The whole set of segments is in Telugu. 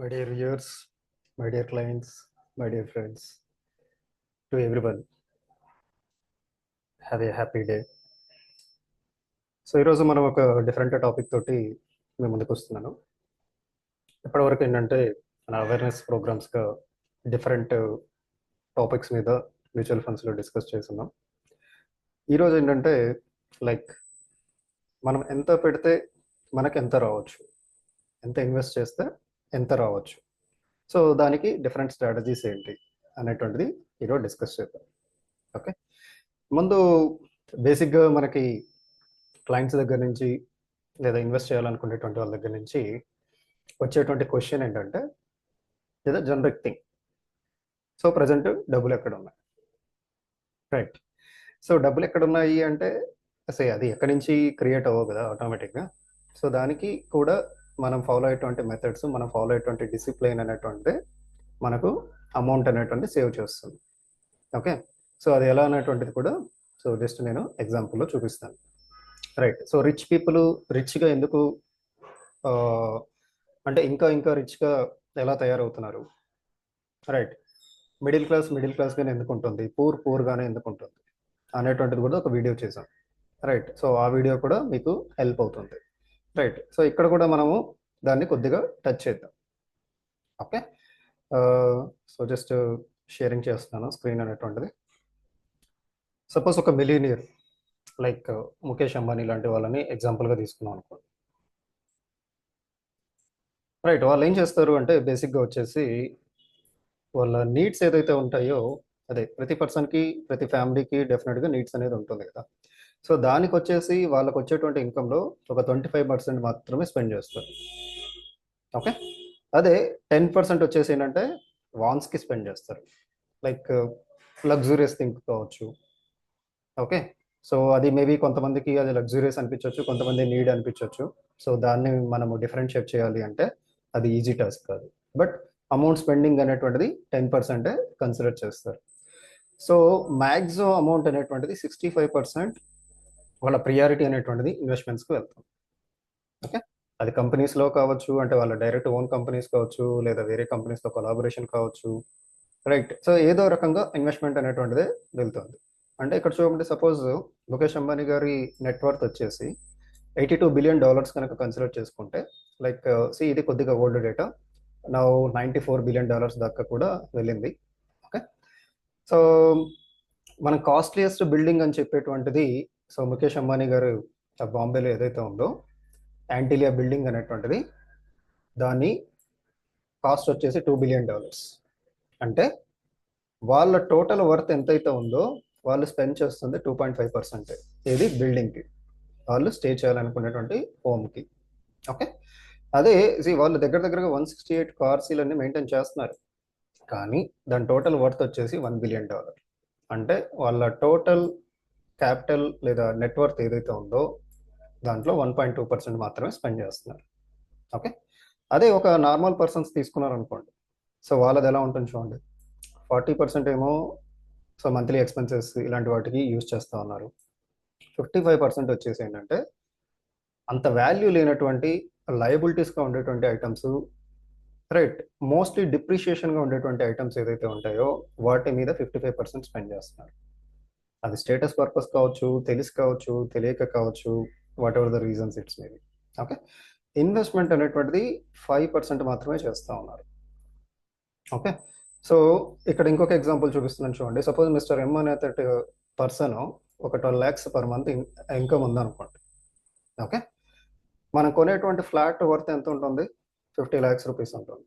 My dear viewers, my dear clients, my dear friends, to everyone, have a happy day. So ఈరోజు మనం ఒక డిఫరెంట్ టాపిక్ తోటి మేము ముందుకు వస్తున్నాను. ఇప్పటివరకు ఏంటంటే మన అవేర్నెస్ ప్రోగ్రామ్స్గా డిఫరెంట్ టాపిక్స్ మీద మ్యూచువల్ ఫండ్స్లో డిస్కస్ చేస్తున్నాం. ఈరోజు ఏంటంటే లైక్ మనం ఎంత పెడితే మనకు ఎంత రావచ్చు, ఎంత ఇన్వెస్ట్ చేస్తే ఎంత రావచ్చు, సో దానికి డిఫరెంట్ స్ట్రాటజీస్ ఏంటి అనేటువంటిది ఈరోజు డిస్కస్ చేద్దాం. ఓకే, ముందు బేసిక్గా మనకి క్లయింట్స్ దగ్గర నుంచి లేదా ఇన్వెస్ట్ చేయాలనుకునేటువంటి వాళ్ళ దగ్గర నుంచి వచ్చేటువంటి క్వశ్చన్ ఏంటంటే లేదా జనరిక్ థింగ్, సో ప్రజెంట్ డబ్బులు ఎక్కడ ఉన్నాయి, రైట్? సో డబ్బులు ఎక్కడ ఉన్నాయి అంటే అసలు అది ఎక్కడి నుంచి క్రియేట్ అవ్వవు కదా ఆటోమేటిక్గా. సో దానికి కూడా మనం ఫాలో అయ్యేటువంటి మెథడ్స్, మనం ఫాలో అయ్యేటువంటి డిసిప్లైన్ అనేటువంటిది మనకు అమౌంట్ అనేటువంటి సేవ్ చేస్తుంది. ఓకే, సో అది ఎలా అనేటువంటిది కూడా సో జస్ట్ నేను ఎగ్జాంపుల్లో చూపిస్తాను, రైట్? సో రిచ్ పీపుల్ రిచ్గా ఎందుకు అంటే ఇంకా ఇంకా రిచ్గా ఎలా తయారవుతున్నారు, రైట్? మిడిల్ క్లాస్గానే ఎందుకు ఉంటుంది, పూర్గానే ఎందుకు ఉంటుంది అనేటువంటిది కూడా ఒక వీడియో చేసాం, రైట్? సో ఆ వీడియో కూడా మీకు హెల్ప్ అవుతుంది, రైట్? సో ఇక్కడ కూడా మనము దాన్ని కొద్దిగా టచ్ చేద్దాం. ఓకే, సో జస్ట్ షేరింగ్ చేస్తున్నాను స్క్రీన్ అనేటువంటిది. సపోజ్ ఒక మిలీనియర్ లైక్ ముఖేష్ అంబానీ లాంటి వాళ్ళని ఎగ్జాంపుల్గా తీసుకున్నాం అనుకోండి, రైట్? వాళ్ళు ఏం చేస్తారు అంటే బేసిక్గా వచ్చేసి వాళ్ళ నీడ్స్ ఏదైతే ఉంటాయో అదే ప్రతి పర్సన్కి, ప్రతి ఫ్యామిలీకి డెఫినెట్గా నీడ్స్ అనేది ఉంటుంది కదా. సో దానికి వచ్చేసి వాళ్ళకు వచ్చేటువంటి ఇన్కంలో ఒక 25% మాత్రమే స్పెండ్ చేస్తారు. ఓకే, అదే 10% వచ్చేసి ఏంటంటే వాన్స్కి స్పెండ్ చేస్తారు, లైక్ లగ్జూరియస్ థింగ్ కావచ్చు. ఓకే, సో అది మేబీ కొంతమందికి అది లగ్జూరియస్ అనిపించవచ్చు, కొంతమంది నీడ్ అనిపించవచ్చు. సో దాన్ని మనము డిఫరెన్షియేట్ చేయాలి అంటే అది ఈజీ టాస్క్ కాదు. బట్ అమౌంట్ స్పెండింగ్ అనేటువంటిది 10% కన్సిడర్ చేస్తారు. సో మ్యాక్సిమం అమౌంట్ అనేటువంటిది 65% వాళ్ళ ప్రియారిటీ అనేటువంటిది ఇన్వెస్ట్మెంట్స్కి వెళ్తుంది. ఓకే, అది కంపెనీస్లో కావచ్చు, అంటే వాళ్ళ డైరెక్ట్ ఓన్ కంపెనీస్ కావచ్చు, లేదా వేరే కంపెనీస్తో కొలాబరేషన్ కావచ్చు, రైట్? సో ఏదో రకంగా ఇన్వెస్ట్మెంట్ అనేటువంటిది వెళ్తుంది. అంటే ఇక్కడ చూడండి, సపోజ్ ముఖేష్ అంబానీ గారి నెట్వర్త్ వచ్చేసి $82 బిలియన్ కనుక కన్సిడర్ చేసుకుంటే, లైక్ ఇది కొద్దిగా ఓల్డ్ డేటా, నా $94 బిలియన్ దాకా కూడా వెళ్ళింది. ఓకే, సో మన కాస్ట్లీయెస్ట్ బిల్డింగ్ అని చెప్పేటువంటిది, సో ముఖేష్ అంబానీ గారు బాంబేలో ఏదైతే ఉందో యాంటిలియా బిల్డింగ్ అనేటువంటిది, దాని కాస్ట్ వచ్చేసి $2 బిలియన్. అంటే వాళ్ళ టోటల్ వర్త్ ఎంతైతే ఉందో వాళ్ళు స్పెండ్ చేస్తుంది 2.5% ఏది బిల్డింగ్కి, వాళ్ళు స్టే చేయాలనుకునేటువంటి హోమ్కి. ఓకే, అదే వాళ్ళు దగ్గరగా 168 కార్స్ ఇవన్నీ మెయింటైన్ చేస్తున్నారు, కానీ దాని టోటల్ వర్త్ వచ్చేసి $1 బిలియన్. అంటే వాళ్ళ టోటల్ క్యాపిటల్ లేదా నెట్వర్త్ ఏదైతే ఉందో దాంట్లో 1.2% మాత్రమే స్పెండ్ చేస్తున్నారు. ఓకే, అదే ఒక నార్మల్ పర్సన్స్ తీసుకున్నారు అనుకోండి, సో వాళ్ళది ఎలా ఉంటుంది చూడండి. 40% ఏమో సో మంత్లీ ఎక్స్పెన్సెస్ ఇలాంటి వాటికి యూజ్ చేస్తూ ఉన్నారు. 55% వచ్చేసి ఏంటంటే అంత వాల్యూ లేనటువంటి లయబిలిటీస్గా ఉండేటువంటి ఐటమ్స్, రైట్? మోస్ట్లీ డిప్రిషియేషన్గా ఉండేటువంటి ఐటమ్స్ ఏదైతే ఉంటాయో వాటి మీద 55% స్పెండ్ చేస్తున్నారు. అది స్టేటస్ పర్పస్ కావచ్చు, తెలిసి కావచ్చు, తెలియక కావచ్చు, what ever the reasons it's maybe. Okay, investment అనేటువంటిది 5% మాత్రమే చేస్తూ ఉన్నారు. ఓకే, సో ఇక్కడ ఇంకొక ఎగ్జాంపుల్ చూపిస్తున్నాను చూడండి. సపోజ్ మిస్టర్ ఎం అనే పర్సన్ ఒక 12 lakhs పర్ మంత్ ఇన్కమ్ ఉందనుకోండి. ఓకే, మనం కొనేటువంటి ఫ్లాట్ వర్త్ ఎంత ఉంటుంది, 50 lakhs రూపీస్ ఉంటుంది.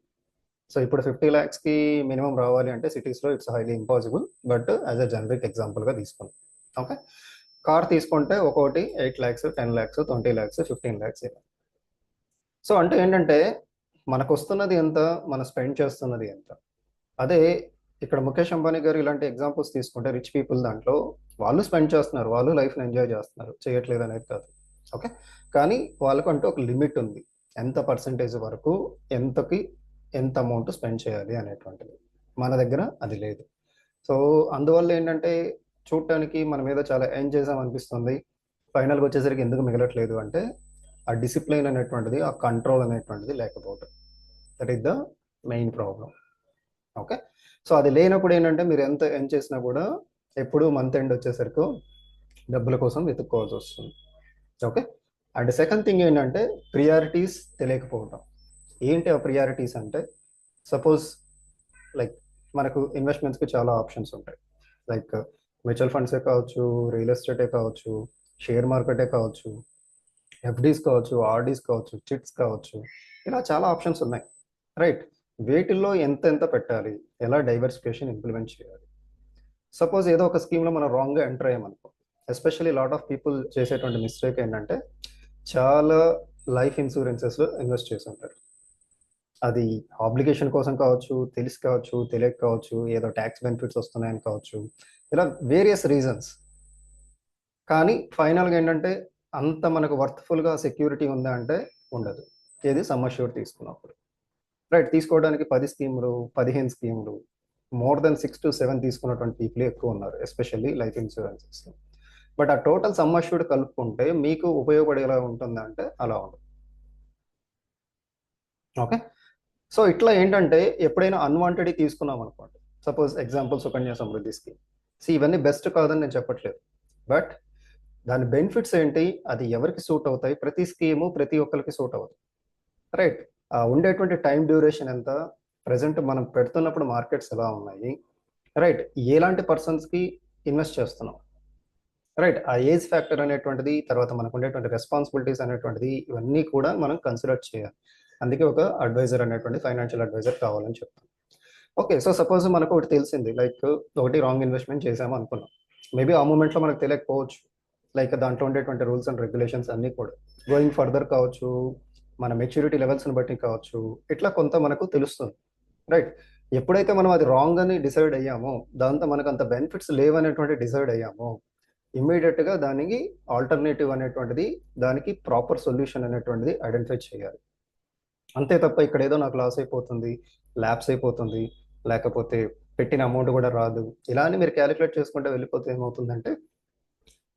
సో ఇప్పుడు 50 lakhsకి మినిమం రావాలి అంటే సిటీస్లో it's highly impossible, but as a generic ఎగ్జాంపుల్గా తీసుకుంటాం. ఓకే, కార్ తీసుకుంటే ఒక్కొక్కటి 8 lakhs, 10 lakhs, 20 lakhs, 15 lakhs ఇలా. సో అంటే ఏంటంటే మనకు వస్తున్నది ఎంత, మనం స్పెండ్ చేస్తున్నది ఎంత. అదే ఇక్కడ ముఖేష్ అంబానీ గారు ఇలాంటి ఎగ్జాంపుల్స్ తీసుకుంటే రిచ్ పీపుల్ దాంట్లో వాళ్ళు స్పెండ్ చేస్తున్నారు, వాళ్ళు లైఫ్ని ఎంజాయ్ చేస్తున్నారు, చేయట్లేదు అనేది కాదు. ఓకే, కానీ వాళ్ళకంటూ ఒక లిమిట్ ఉంది, ఎంత పర్సంటేజ్ వరకు ఎంత అమౌంట్ స్పెండ్ చేయాలి అనేటువంటిది. మన దగ్గర అది లేదు. సో అందువల్ల ఏంటంటే చూడటానికి మన మీద చాలా ఎర్న్ చేసాం అనిపిస్తుంది, ఫైనల్గా వచ్చేసరికి ఎందుకు మిగలట్లేదు అంటే ఆ డిసిప్లైన్ అనేటువంటిది, ఆ కంట్రోల్ అనేటువంటిది లేకపోవడం. That is the main problem. Okay. So అది లేనప్పుడు ఏంటంటే మీరు ఎంత ఎర్న్ చేసినా కూడా ఎప్పుడు మంత్ ఎండ్ వచ్చేసరికి డబ్బుల కోసం వెతుక్కోవాల్సి వస్తుంది. ఓకే. అండ్ సెకండ్ థింగ్ ఏంటంటే ప్రియారిటీస్ తెలియకపోవటం. ఏంటి ఆ ప్రియారిటీస్ అంటే, సపోజ్ లైక్ మనకు ఇన్వెస్ట్మెంట్స్కి చాలా ఆప్షన్స్ ఉంటాయి. లైక్ మ్యూచువల్ ఫండ్సే కావచ్చు, రియల్ ఎస్టేటే కావచ్చు, షేర్ మార్కెటే కావచ్చు, ఎఫ్డీస్ కావచ్చు, ఆర్డీస్ కావచ్చు, చిట్స్ కావచ్చు, ఇలా చాలా ఆప్షన్స్ ఉన్నాయి. రైట్. వేటిల్లో ఎంత ఎంత పెట్టాలి, ఎలా డైవర్సిఫికేషన్ ఇంప్లిమెంట్ చేయాలి. సపోజ్ ఏదో ఒక స్కీమ్లో మనం రాంగ్గా ఎంటర్ అయ్యామనుకో, ఎస్పెషల్లీ లాట్ ఆఫ్ పీపుల్ చేసేటువంటి మిస్టేక్ ఏంటంటే చాలా లైఫ్ ఇన్సూరెన్సెస్లో ఇన్వెస్ట్ చేసి ఉంటారు. అది ఆబ్లిగేషన్ కోసం కావచ్చు, తెలిసి కావచ్చు, తెలియక కావచ్చు, ఏదో ట్యాక్స్ బెనిఫిట్స్ వస్తున్నాయని కావచ్చు, ఇలా వేరియస్ రీజన్స్. కానీ ఫైనల్గా ఏంటంటే అంత మనకు వర్త్ఫుల్గా సెక్యూరిటీ ఉందా అంటే ఉండదు. ఏది సమ్ అష్యూర్డ్ తీసుకున్నప్పుడు. రైట్. తీసుకోవడానికి 10 స్కీములు, 15 స్కీములు, మోర్ దెన్ 6 to 7 తీసుకున్నటువంటి పీపుల్ ఎక్కువ ఉన్నారు, ఎస్పెషల్లీ లైఫ్ ఇన్సూరెన్సెస్. బట్ ఆ టోటల్ సమ్ అష్యూర్డ్ కలుపుకుంటే మీకు ఉపయోగపడేలా ఉంటుందా అంటే అలా ఉండదు. ఓకే. సో ఇట్లా ఏంటంటే ఎప్పుడైనా అన్వాంటెడ్ తీసుకున్నాం అనుకోండి, suppose example Sukanya Samriddhi scheme. ఇవన్నీ బెస్ట్ కాదని నేను చెప్పట్లేదు, బట్ దాని బెనిఫిట్స్ ఏంటి, అది ఎవరికి సూట్ అవుతాయి, ప్రతి స్కీము ప్రతి ఒక్కరికి సూట్ అవుతుంది. రైట్. ఉండేటువంటి టైం డ్యూరేషన్ ఎంత, ప్రజెంట్ మనం పెడుతున్నప్పుడు మార్కెట్స్ ఎలా ఉన్నాయి, రైట్, ఎలాంటి పర్సన్స్కి ఇన్వెస్ట్ చేస్తున్నాం, రైట్, ఆ ఏజ్ ఫ్యాక్టర్ అనేటువంటిది, తర్వాత మనకు ఉండేటువంటి రెస్పాన్సిబిలిటీస్ అనేటువంటిది, ఇవన్నీ కూడా మనం కన్సిడర్ చేయాలి. అందుకే ఒక అడ్వైజర్ అనేటువంటి ఫైనాన్షియల్ అడ్వైజర్ కావాలని చెప్తాను. ఓకే. సో సపోజ్ మనకు ఒకటి తెలిసింది, లైక్ ఒకటి రాంగ్ ఇన్వెస్ట్మెంట్ చేసాము అనుకున్నాం. మేబీ ఆ మూమెంట్లో మనకు తెలియకపోవచ్చు, లైక్ దాంట్లో ఉండేటువంటి రూల్స్ అండ్ రెగ్యులేషన్స్ అన్నీ కూడా గోయింగ్ ఫర్దర్ కావచ్చు, మన మెచ్యూరిటీ లెవెల్స్ని బట్టి కావచ్చు, ఇట్లా కొంత మనకు తెలుస్తుంది. రైట్. ఎప్పుడైతే మనం అది రాంగ్ అని డిసైడ్ అయ్యామో, దాంతో మనకు అంత బెనిఫిట్స్ లేవనేటువంటి డిసైడ్ అయ్యామో, ఇమ్మీడియట్గా దానికి ఆల్టర్నేటివ్ అనేటువంటిది, దానికి ప్రాపర్ సొల్యూషన్ అనేటువంటిది ఐడెంటిఫై చేయాలి. అంతే తప్ప ఇక్కడ ఏదో నాకు లాస్ అయిపోతుంది, ల్యాప్స్ అయిపోతుంది, లేకపోతే పెట్టిన అమౌంట్ కూడా రాదు, ఇలా అని మీరు క్యాలిక్యులేట్ చేసుకుంటే వెళ్ళిపోతే ఏమవుతుందంటే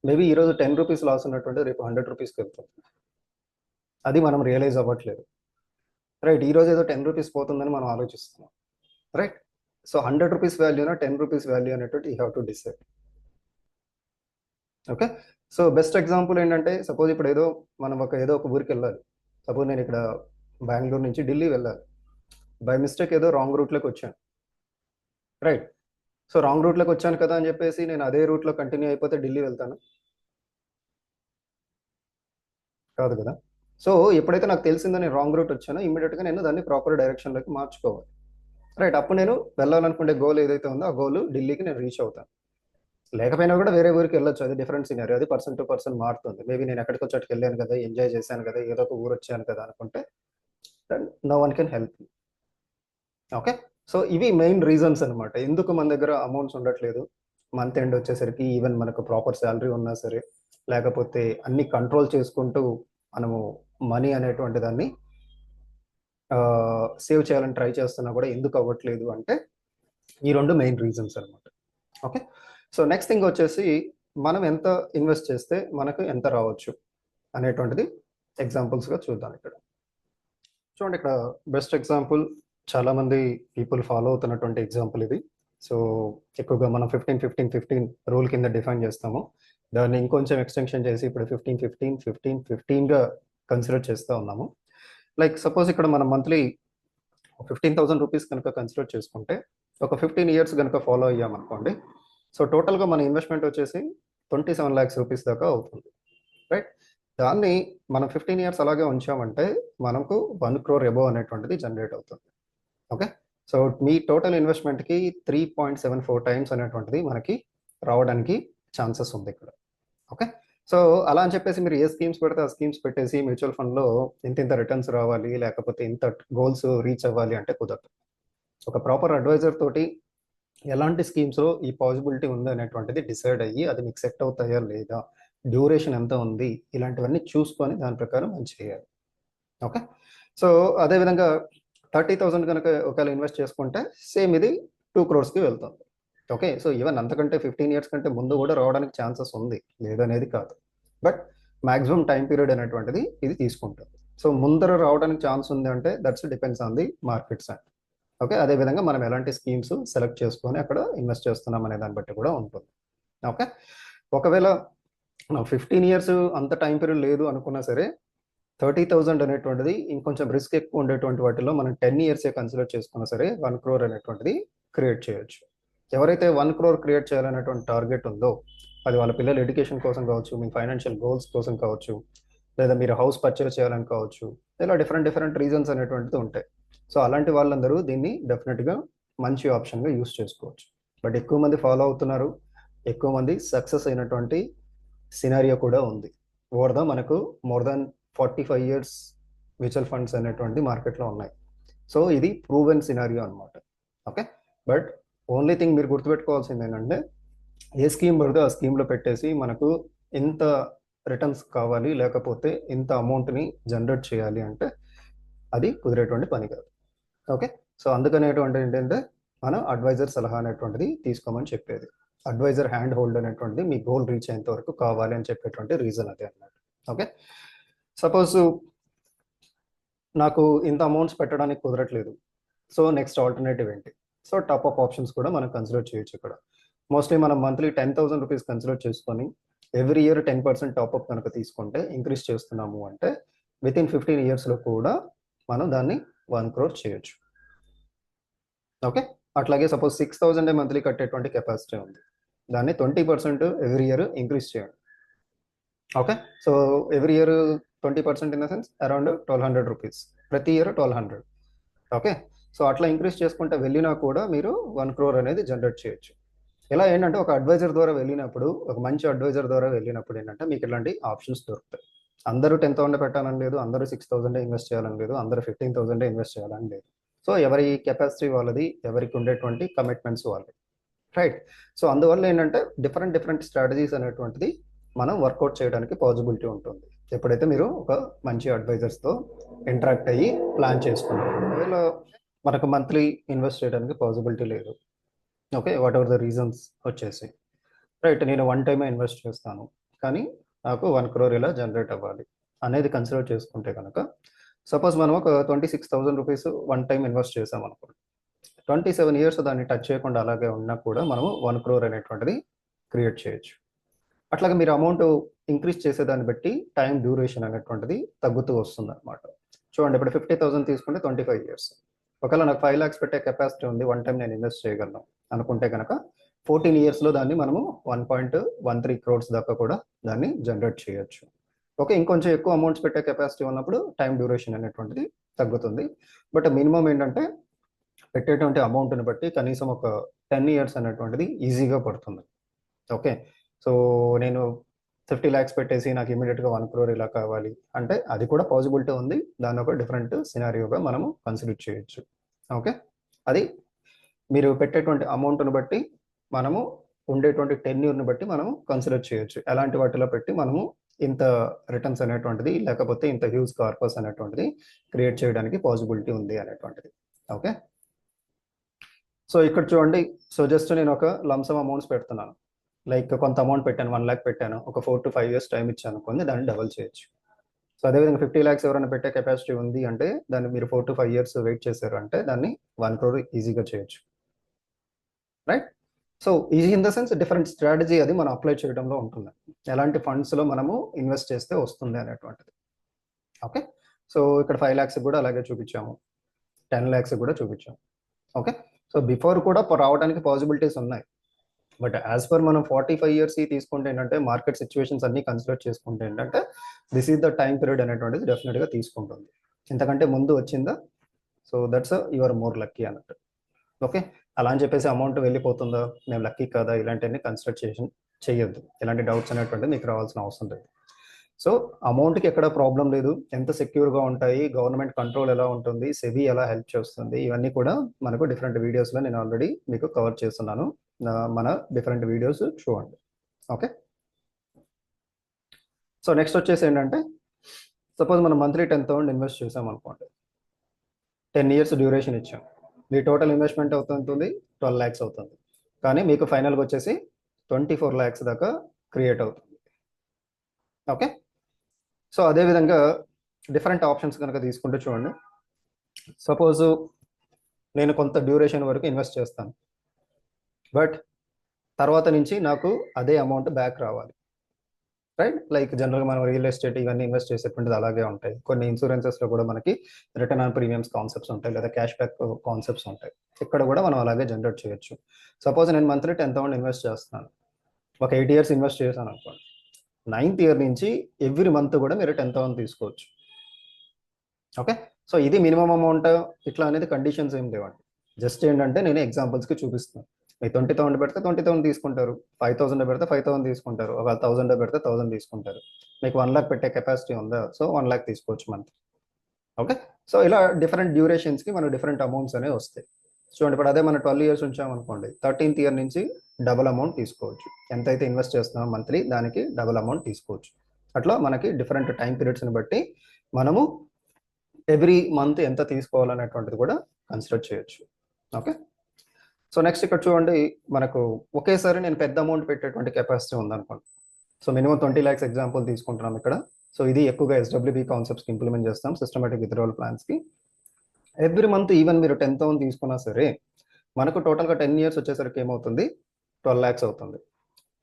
మేబీ ఈరోజు 10 రూపీస్ లాస్ ఉన్నటువంటి రేపు 100 రూపీస్కి వెళ్తుంది. అది మనం రియలైజ్ అవ్వట్లేదు. రైట్. ఈరోజు ఏదో 10 రూపీస్ పోతుందని మనం ఆలోచిస్తున్నాం. రైట్. సో 100 రూపీస్ వాల్యూనా 10 రూపీస్ వాల్యూ అనేటువంటి you have to decide. Okay. So best example ఏంటంటే, సపోజ్ ఇప్పుడు మనం ఏదో ఒక ఊరికి వెళ్ళాలి. సపోజ్ నేను ఇక్కడ బెంగళూరు నుంచి ఢిల్లీ వెళ్ళాలి. బై మిస్టేక్ ఏదో రాంగ్ రూట్లోకి వచ్చాను. రైట్. సో రాంగ్ రూట్లోకి వచ్చాను కదా అని చెప్పేసి నేను అదే రూట్లో కంటిన్యూ అయిపోతే ఢిల్లీ వెళ్తాను కాదు కదా. సో ఎప్పుడైతే నాకు తెలిసిందో నేను రాంగ్ రూట్ వచ్చానో, ఇమ్మీడియట్గా నేను దాన్ని ప్రాపర్ డైరెక్షన్లోకి మార్చుకోవాలి. రైట్. అప్పుడు నేను వెళ్ళాలనుకునే గోల్ ఏదైతే ఉందో ఆ గోల్ ఢిల్లీకి నేను రీచ్ అవుతాను. లేకపోయినా కూడా వేరే ఊరికి వెళ్ళొచ్చు, అది డిఫరెంట్ సినారీ, అది పర్సన్ టు పర్సన్ మారుతుంది. మేబీ నేను ఎక్కడికి వచ్చాటికి వెళ్ళాను కదా, ఎంజాయ్ చేశాను కదా, ఏదో ఒక ఊరు వచ్చాను కదా అనుకుంటే no one can help. Okay. So ఇవి మెయిన్ రీజన్స్ అనమాట, ఎందుకు మన దగ్గర అమౌంట్స్ ఉండట్లేదు. మంత్ ఎండ్ వచ్చేసరికి ఈవెన్ మనకు ప్రాపర్ శాలరీ ఉన్నా సరే, లేకపోతే అన్ని కంట్రోల్ చేసుకుంటూ మనము మనీ అనేటువంటి దాన్ని సేవ్ చేయాలని ట్రై చేస్తున్నా కూడా ఎందుకు అవ్వట్లేదు అంటే ఈ రెండు మెయిన్ రీజన్స్ అనమాట. ఓకే. సో నెక్స్ట్ థింగ్ వచ్చేసి మనం ఎంత ఇన్వెస్ట్ చేస్తే మనకు ఎంత రావచ్చు అనేటువంటిది ఎగ్జాంపుల్స్గా చూద్దాం. ఇక్కడ చూడండి, ఇక్కడ బెస్ట్ ఎగ్జాంపుల్ చాలామంది పీపుల్ ఫాలో అవుతున్నటువంటి ఎగ్జాంపుల్ ఇది. సో ఎక్కువగా మనం 15-15-15 రూల్ కింద డిఫైన్ చేస్తాము, దాన్ని ఇంకొంచెం ఎక్స్టెన్షన్ చేసి ఇప్పుడు 15-15-15-15గా కన్సిడర్ చేస్తూ ఉన్నాము. లైక్ సపోజ్ ఇక్కడ మనం మంత్లీ 15,000 రూపీస్ కనుక కన్సిడర్ చేసుకుంటే ఒక 15 ఇయర్స్ కనుక ఫాలో అయ్యామనుకోండి, సో టోటల్గా మన ఇన్వెస్ట్మెంట్ వచ్చేసి 27 lakhs రూపీస్ దాకా అవుతుంది. రైట్. దాన్ని మనం 15 ఇయర్స్ అలాగే ఉంచామంటే మనకు 1 crore ఎబో అనేటువంటిది జనరేట్ అవుతుంది. ఓకే. సో మీ టోటల్ ఇన్వెస్ట్మెంట్కి 3.74 టైమ్స్ అనేటువంటిది మనకి రావడానికి ఛాన్సెస్ ఉంది ఇక్కడ. ఓకే. సో అలా అని చెప్పేసి మీరు ఏ స్కీమ్స్ పెడితే ఆ స్కీమ్స్ పెట్టేసి మ్యూచువల్ ఫండ్లో ఇంత రిటర్న్స్ రావాలి, లేకపోతే ఇంత గోల్స్ రీచ్ అవ్వాలి అంటే కుదరదు. ఒక ప్రాపర్ అడ్వైజర్ తోటి ఎలాంటి స్కీమ్స్లో ఈ పాసిబిలిటీ ఉంది అనేటువంటిది డిసైడ్ అయ్యి అది మీకు సెట్ అవుతాయా లేదా, డ్యూరేషన్ ఎంత ఉంది, ఇలాంటివన్నీ చూసుకొని దాని ప్రకారం మనం చేయాలి. ఓకే. సో అదేవిధంగా 30,000 కనుక ఒకవేళ ఇన్వెస్ట్ చేసుకుంటే సేమ్ ఇది 2 crores వెళ్తుంది. ఓకే. సో ఈవెన్ అంతకంటే 15 ఇయర్స్ కంటే ముందు కూడా రావడానికి ఛాన్సెస్ ఉంది, లేదనేది కాదు, బట్ మ్యాక్సిమం టైం పీరియడ్ అనేటువంటిది ఇది తీసుకుంటుంది. సో ముందర రావడానికి ఛాన్స్ ఉంది అంటే that's depends on the markets and okay, అదేవిధంగా మనం ఎలాంటి స్కీమ్స్ సెలెక్ట్ చేసుకొని అక్కడ ఇన్వెస్ట్ చేస్తున్నాం అనే దాన్ని బట్టి కూడా ఉంటుంది. ఓకే, ఒకవేళ 15 ఇయర్స్ అంత టైం పీరియడ్ లేదు అనుకున్నా సరే 30,000 అనేటువంటిది ఇంకొంచెం రిస్క్ ఎక్కువ ఉండేటువంటి వాటిలో మనం 10 ఇయర్సే కన్సిడర్ చేసుకున్నా సరే 1 crore అనేటువంటిది క్రియేట్ చేయొచ్చు. ఎవరైతే 1 crore క్రియేట్ చేయాలనేటువంటి టార్గెట్ ఉందో, అది వాళ్ళ పిల్లల ఎడ్యుకేషన్ కోసం కావచ్చు, మీ ఫైనాన్షియల్ గోల్స్ కోసం కావచ్చు, లేదా మీరు హౌస్ పర్చేస్ చేయాలని కావచ్చు, ఇలా డిఫరెంట్ డిఫరెంట్ రీజన్స్ అనేటువంటిది ఉంటాయి. సో అలాంటి వాళ్ళందరూ దీన్ని డెఫినెట్గా మంచి ఆప్షన్గా యూస్ చేసుకోవచ్చు. బట్ ఎక్కువ మంది ఫాలో అవుతున్నారు, ఎక్కువ మంది సక్సెస్ అయినటువంటి సినారియో కూడా ఉంది. ఓవర్దా మనకు more than 45 years mutual funds అనేటువంటి మార్కెట్లో ఉన్నాయి. సో ఇది ప్రూవెన్ సినారియో అనమాట. ఓకే, బట్ ఓన్లీ థింగ్ మీరు గుర్తుపెట్టుకోవాల్సింది ఏంటంటే, ఏ స్కీమ్ పడితే ఆ స్కీమ్లో పెట్టేసి మనకు ఇంత రిటర్న్స్ కావాలి, లేకపోతే ఇంత అమౌంట్ని జనరేట్ చేయాలి అంటే అది కుదిరేటువంటి పని కాదు. ఓకే, సో అందుకనేటువంటి ఏంటంటే మనం అడ్వైజర్ సలహా అనేటువంటిది తీసుకోమని చెప్పేది. అడ్వైజర్ హ్యాండ్ హోల్డ్ అనేటువంటిది మీ గోల్ రీచ్ అయ్యేంత వరకు కావాలి అని చెప్పేటువంటి రీజన్ అదే అన్నమాట. ఓకే, సపోజ్ నాకు ఇంత అమౌంట్స్ పెట్టడానికి కుదరట్లేదు, సో నెక్స్ట్ ఆల్టర్నేటివ్ ఏంటి? సో టాప్ అప్ ఆప్షన్స్ కూడా మనం కన్సిడర్ చేయొచ్చు ఇక్కడ. మోస్ట్లీ మనం మంత్లీ 10,000 రూపీస్ కన్సిడర్ చేసుకొని ఎవ్రీ ఇయర్ 10% టాప్అప్ కనుక తీసుకుంటే, ఇంక్రీజ్ చేస్తున్నాము అంటే విత్ ఇన్ 15 ఇయర్స్లో కూడా మనం దాన్ని 1 crore చేయొచ్చు. ఓకే, అట్లాగే సపోజ్ 6,000 మంత్లీ కట్టేటువంటి కెపాసిటీ ఉంది, దాన్ని 20% ఎవ్రీ ఇయర్ ఇంక్రీజ్ చేయండి. Okay, so every year 20% in the sense around 1,200 rupees, ప్రతి ఇయర్ 1,200. ఓకే, సో అట్లా ఇంక్రీజ్ చేసుకుంటే వెళ్ళినా కూడా మీరు 1 crore అనేది జనరేట్ చేయొచ్చు. ఇలా ఏంటంటే ఒక అడ్వైజర్ ద్వారా వెళ్ళినప్పుడు, ఒక మంచి అడ్వైజర్ ద్వారా వెళ్ళినప్పుడు ఏంటంటే మీకు ఇలాంటి ఆప్షన్స్ దొరుకుతాయి. అందరూ 10,000 పెట్టాలని లేదు, అందరూ 6,000 ఇన్వెస్ట్ చేయాలని లేదు, అందరూ 15,000 ఇన్వెస్ట్ చేయాలని లేదు. సో ఎవరి కెపాసిటీ వాళ్ళది, ఎవరికి ఉండేటువంటి కమిట్మెంట్స్ వాళ్ళది, రైట్? సో అందువల్ల ఏంటంటే డిఫరెంట్ డిఫరెంట్ స్ట్రాటజీస్ అనేటువంటిది మనం వర్కౌట్ చేయడానికి పాసిబిలిటీ ఉంటుంది ఎప్పుడైతే మీరు ఒక మంచి అడ్వైజర్స్తో ఇంటరాక్ట్ అయ్యి ప్లాన్ చేసుకున్నారు. ఒకవేళ మనకు మంత్లీ ఇన్వెస్ట్ చేయడానికి పాసిబిలిటీ లేదు, okay, what ever the reasons వచ్చేసి, రైట్, నేను వన్ టైమే ఇన్వెస్ట్ చేస్తాను కానీ నాకు 1 crore ఇలా జనరేట్ అవ్వాలి అనేది కన్సిడర్ చేసుకుంటే కనుక, సపోజ్ మనం ఒక 26,000 రూపీస్ వన్ టైం ఇన్వెస్ట్ చేసాం అనుకోండి, 27 ఇయర్స్ దాన్ని టచ్ చేయకుండా అలాగే ఉన్నా కూడా మనము 1 crore అనేటువంటిది క్రియేట్ చేయొచ్చు. అట్లాగే మీరు అమౌంట్ ఇంక్రీజ్ చేసేదాన్ని బట్టి టైం డ్యూరేషన్ అనేటువంటిది తగ్గుతూ వస్తుంది అనమాట. చూడండి, ఇప్పుడు 50,000 తీసుకుంటే 25 ఇయర్స్. ఒకవేళ నాకు 5 lakhs పెట్టే కెపాసిటీ ఉంది, వన్ టైం నేను ఇన్వెస్ట్ చేయగలను అనుకుంటే కనుక 14 ఇయర్స్లో దాన్ని మనము 1.13 crores దాకా కూడా దాన్ని జనరేట్ చేయొచ్చు. ఓకే, ఇంకొంచెం ఎక్కువ అమౌంట్స్ పెట్టే కెపాసిటీ ఉన్నప్పుడు టైం డ్యూరేషన్ అనేటువంటిది తగ్గుతుంది. బట్ మినిమం ఏంటంటే పెట్టేటువంటి అమౌంట్ని బట్టి కనీసం ఒక 10 ఇయర్స్ అనేటువంటిది ఈజీగా పడుతుంది. ఓకే, సో నేను 50 lakhs పెట్టేసి నాకు ఇమీడియట్గా 1 crore ఇలా కావాలి అంటే అది కూడా పాసిబిలిటీ ఉంది. దాన్ని ఒక డిఫరెంట్ సినారియోగా మనము కన్సిడర్ చేయొచ్చు. ఓకే, అది మీరు పెట్టేటువంటి అమౌంట్ని బట్టి మనము ఉండేటువంటి టెన్యూర్ని బట్టి మనము కన్సిడర్ చేయొచ్చు, ఎలాంటి వాటిలో పెట్టి మనము ఇంత రిటర్న్స్ అనేటువంటిది, లేకపోతే ఇంత హ్యూజ్ కార్పస్ అనేటువంటిది క్రియేట్ చేయడానికి పాసిబిలిటీ ఉంది అనేటువంటిది. ఓకే, సో ఇక్కడ చూడండి, సో జస్ట్ నేను ఒక లంసమ్ అమౌంట్స్ పెడుతున్నాను, లైక్ కొంత అమౌంట్ పెట్టాను, 1 lakh పెట్టాను, ఒక 4 to 5 years టైం ఇచ్చాను అనుకోండి, దాన్ని డబల్ చేయొచ్చు. సో అదేవిధంగా 50 lakhs ఎవరైనా పెట్టే కెపాసిటీ ఉంది అంటే దాన్ని మీరు 4 to 5 years వెయిట్ చేశారు అంటే దాన్ని 1 crore ఈజీగా చేయొచ్చు, right? So easy in the sense different strategy అది మనం అప్లై చేయడంలో ఉంటుంది, ఎలాంటి ఫండ్స్లో మనము ఇన్వెస్ట్ చేస్తే వస్తుంది అనేటువంటిది. ఓకే, సో ఇక్కడ 5 lakhs కూడా అలాగే చూపించాము, 10 lakhs కూడా చూపించాము. ఓకే, సో బిఫోర్ కూడా రావడానికి పాసిబిలిటీస్ ఉన్నాయి, బట్ యాజ్ పర్ మనం 45 years తీసుకుంటే ఏంటంటే మార్కెట్ సిచ్యువేషన్స్ అన్ని కన్సిడర్ చేసుకుంటే ఏంటంటే this is the time period అనేటువంటిది డెఫినెట్గా తీసుకుంటుంది. ఇంతకంటే ముందు వచ్చిందా, so that's your more lucky అన్నట్టు. ఓకే, అలా అని చెప్పేసి అమౌంట్ వెళ్ళిపోతుందా, మేము లక్కీ కాదా, ఇలాంటివన్నీ కన్సిడర్ చేయొద్దు, ఇలాంటి డౌట్స్ అనేటువంటిది మీకు రావాల్సిన అవసరం లేదు. సో అమౌంట్కి ఎక్కడ ప్రాబ్లం లేదు, ఎంత సెక్యూర్గా ఉంటాయి, గవర్నమెంట్ కంట్రోల్ ఎలా ఉంటుంది, సెబీ ఎలా హెల్ప్ చేస్తుంది, ఇవన్నీ కూడా మనకు డిఫరెంట్ వీడియోస్లో నేను ఆల్రెడీ మీకు కవర్ చేస్తున్నాను, మన డిఫరెంట్ వీడియోస్ చూడండి. ఓకే, సో నెక్స్ట్ వచ్చేసి ఏంటంటే, సపోజ్ మనం మంత్లీ 10,000 ఇన్వెస్ట్ చేసాం అనుకోండి, 10 years డ్యూరేషన్ ఇచ్చాం, మీ టోటల్ ఇన్వెస్ట్మెంట్ అవుతుంది 12 lakhs అవుతుంది, కానీ మీకు ఫైనల్గా వచ్చేసి 24 lakhs దాకా క్రియేట్ అవుతుంది. ఓకే, సో అదేవిధంగా డిఫరెంట్ ఆప్షన్స్ కనుక తీసుకుంటే చూడండి, సపోజ్ నేను కొంత డ్యూరేషన్ వరకు ఇన్వెస్ట్ చేస్తాను, బట్ తర్వాత నుంచి నాకు అదే అమౌంట్ బ్యాక్ రావాలి, రైట్? లైక్ జనరల్గా మనం రియల్ ఎస్టేట్ ఇవన్నీ ఇన్వెస్ట్ చేసేటువంటిది అలాగే ఉంటాయి. కొన్ని ఇన్సూరెన్సెస్లో కూడా మనకి రిటర్న్ ఆన్ ప్రీమియమ్స్ కాన్సెప్ట్స్ ఉంటాయి, లేదా క్యాష్ బ్యాక్ కాన్సెప్ట్స్ ఉంటాయి. ఇక్కడ కూడా మనం అలాగే జనరేట్ చేయొచ్చు. సపోజ్ నేను మంత్లీ 10,000 ఇన్వెస్ట్ చేస్తున్నాను, ఒక 8 ఇయర్స్ ఇన్వెస్ట్ చేశాను అనుకోండి. 9th ఇయర్ నుంచి ఎవ్రీ మంత్ కూడా మీరు 10,000 తీసుకోవచ్చు. ఓకే, సో ఇది మినిమం అమౌంట్ ఇట్లా అనేది కండిషన్స్ ఏం లేవండి. జస్ట్ ఏంటంటే నేను ఎగ్జాంపుల్స్కి చూపిస్తున్నాను. మీరు 20,000 పెడితే 20,000 తీసుకుంటారు, 5,000 పెడితే 5,000 తీసుకుంటారు, ఒక 1,000 పెడితే 1,000 తీసుకుంటారు. మీకు 1 lakh పెట్టే కెపాసిటీ ఉందా, సో 1 lakh తీసుకోవచ్చు మంత్. ఓకే, సో ఇలా డిఫరెంట్ డ్యూరేషన్స్కి మనకు డిఫరెంట్ అమౌంట్స్ అనేవి వస్తాయి. చూడండి, ఇప్పుడు అదే మనం 12 ఇయర్స్ ఉంచామనుకోండి, 13th ఇయర్ నుంచి డబుల్ అమౌంట్ తీసుకోవచ్చు. ఎంతైతే ఇన్వెస్ట్ చేస్తున్నామో మంత్లీ దానికి డబుల్ అమౌంట్ తీసుకోవచ్చు. అట్లా మనకి డిఫరెంట్ టైం పీరియడ్స్ని బట్టి మనము ఎవ్రీ మంత్ ఎంత తీసుకోవాలనేటువంటిది కూడా కన్సిడర్ చేయొచ్చు. ఓకే, సో నెక్స్ట్ ఇక్కడ చూడండి, మనకు ఒకేసారి నేను పెద్ద అమౌంట్ పెట్టేటువంటి కెపాసిటీ ఉందనుకోండి. సో మినిమం 20 lakhs ఎగ్జాంపుల్ తీసుకుంటున్నాం ఇక్కడ. సో ఇది ఎక్కువగా SWP కాన్సెప్ట్స్కి ఇంప్లిమెంట్ చేస్తాం, సిస్టమేటిక్ విత్డ్రావల్ ప్లాన్స్కి. ఎవ్రీ మంత్ ఈవెన్ మీరు 10,000 తీసుకున్నా సరే మనకు టోటల్గా 10 years వచ్చేసరికి ఏమవుతుంది, 12 lakhs అవుతుంది.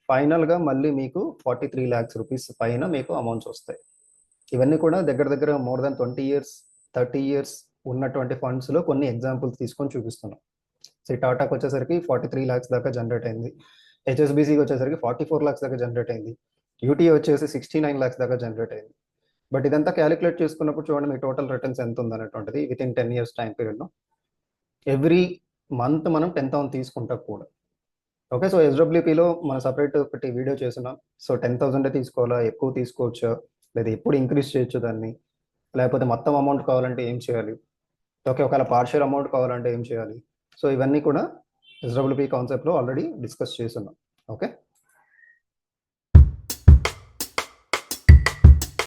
ఫైనల్గా మళ్ళీ మీకు 43 lakhs రూపీస్ పైన మీకు అమౌంట్స్ వస్తాయి. ఇవన్నీ కూడా దగ్గర దగ్గర మోర్ దాన్ 20 years 30 years ఉన్నటువంటి ఫండ్స్లో కొన్ని ఎగ్జాంపుల్స్ తీసుకొని చూపిస్తున్నాం. సో టాటాకి వచ్చేసరికి 43 lakhs దాకా జనరేట్ అయింది, HSBCకి వచ్చేసరికి 44 lakhs దాకా జనరేట్ అయింది, UTA వచ్చేసి 69 lakhs దాకా జనరేట్ అయింది. బట్ ఇదంతా క్యాలిక్యులేట్ చేసుకున్నప్పుడు చూడండి మీ టోటల్ రిటర్న్స్ ఎంత ఉందనేటువంటిది విత్ ఇన్ 10 years టైం పీరియడ్లో ఎవ్రీ మంత్ మనం 10,000 తీసుకుంటా కూడా. ఓకే, సో SWPలో మనం సపరేట్ ఒకటి వీడియో చేస్తున్నాం. సో 10,000 తీసుకోవాలా, ఎక్కువ తీసుకోవచ్చా, లేదా ఎప్పుడు ఇంక్రీజ్ చేయొచ్చు దాన్ని, లేకపోతే మొత్తం అమౌంట్ కావాలంటే ఏం చేయాలి, ఓకే ఒకవేళ పార్షియల్ అమౌంట్ కావాలంటే ఏం చేయాలి. సో ఇవన్నీ కూడా SWP కాన్సెప్ట్లో ఆల్రెడీ డిస్కస్ చేస్తున్నాం. ఓకే.